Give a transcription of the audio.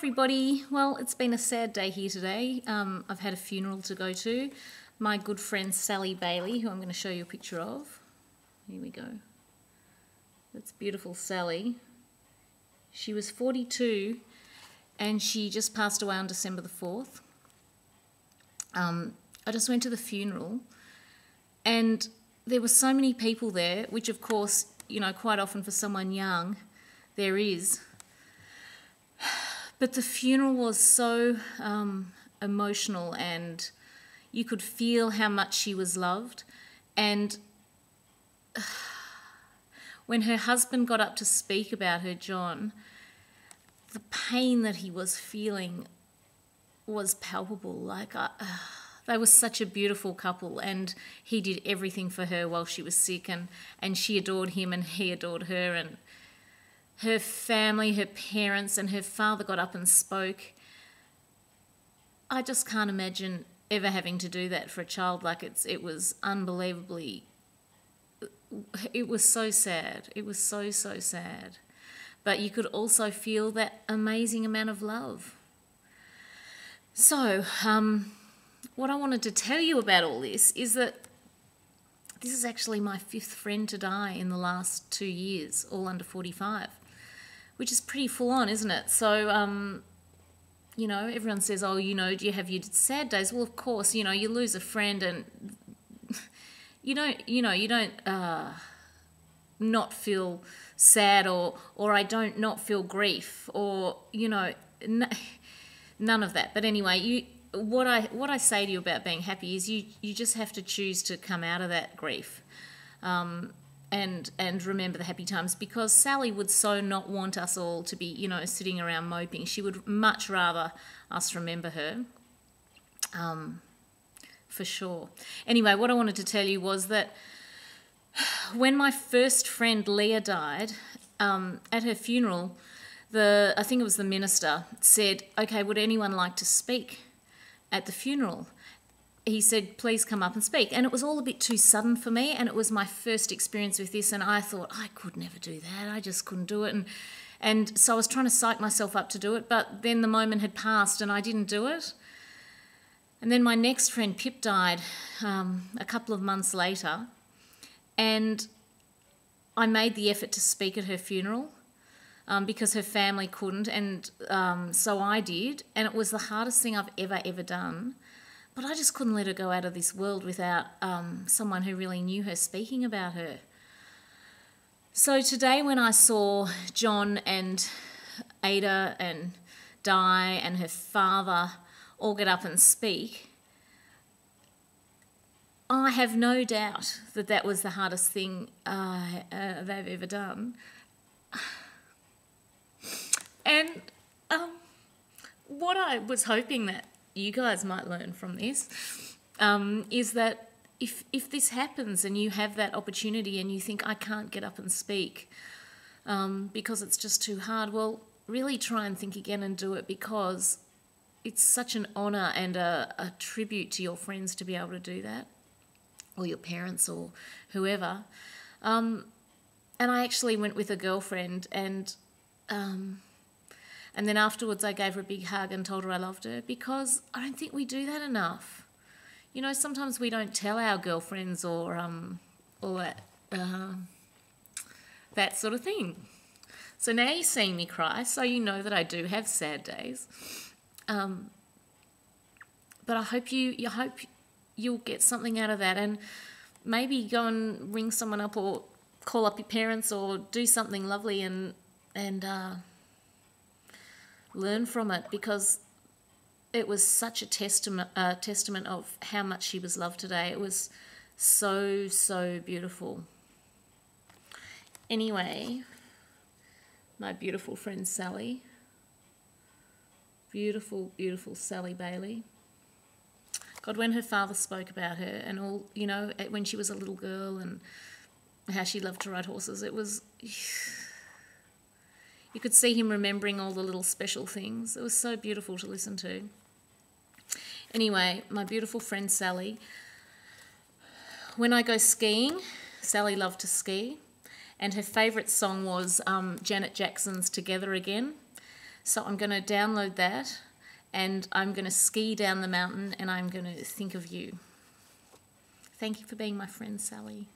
everybody. Well, it's been a sad day here today. I've had a funeral to go to. My good friend Sally Bailey, who I'm going to show you a picture of. Here we go. That's beautiful Sally. She was 42 and she just passed away on December the 4th. I just went to the funeral and there were so many people there, which of course, you know, quite often for someone young, there is. But the funeral was so emotional and you could feel how much she was loved. And when her husband got up to speak about her, John, the pain that he was feeling was palpable. Like, they were such a beautiful couple and he did everything for her while she was sick, and she adored him and he adored her, and her family, her parents and her father got up and spoke. I just can't imagine ever having to do that for a child. Like, it was unbelievably, it was so sad. It was so sad. But you could also feel that amazing amount of love. So, what I wanted to tell you about all this is that this is actually my 5th friend to die in the last 2 years, all under 45, which is pretty full on, isn't it? So, you know, everyone says, oh, you know, do you have your sad days? Well, of course, you know, you lose a friend and you don't not feel sad, or I don't not feel grief, or, you know, none of that. But anyway, what I say to you about being happy is you just have to choose to come out of that grief, and remember the happy times, because Sally would so not want us all to be, you know, sitting around moping. She would much rather us remember her, for sure. Anyway, what I wanted to tell you was that when my first friend Leah died, at her funeral, I think it was the minister said, okay, would anyone like to speak at the funeral? He said, please come up and speak. And it was all a bit too sudden for me, and it was my first experience with this, and I thought, I could never do that. I just couldn't do it. And so I was trying to psych myself up to do it, but then the moment had passed and I didn't do it. And then my next friend, Pip, died a couple of months later, and I made the effort to speak at her funeral because her family couldn't, and so I did, and it was the hardest thing I've ever done. But I just couldn't let her go out of this world without someone who really knew her speaking about her. So today when I saw John and Ada and Di and her father all get up and speak, I have no doubt that that was the hardest thing they've ever done. And what I was hoping that you guys might learn from this is that if this happens and you have that opportunity and you think, I can't get up and speak because it's just too hard, well, really try and think again and do it, because it's such an honour and a tribute to your friends to be able to do that, or your parents or whoever. And I actually went with a girlfriend, and then afterwards I gave her a big hug and told her I loved her, because I don't think we do that enough. You know, sometimes we don't tell our girlfriends or that sort of thing. So now you're seeing me cry, so you know that I do have sad days. But I hope you'll get something out of that, and maybe go and ring someone up or call up your parents or do something lovely and learn from it, because it was such a testament of how much she was loved today. It was so beautiful. Anyway, my beautiful friend Sally, beautiful Sally Bailey. God, when her father spoke about her and all, you know, when she was a little girl and how she loved to ride horses, it was, you could see him remembering all the little special things. It was so beautiful to listen to. Anyway, my beautiful friend Sally, when I go skiing, Sally loved to ski, and her favourite song was Janet Jackson's Together Again. So I'm going to download that, and I'm going to ski down the mountain, and I'm going to think of you. Thank you for being my friend, Sally.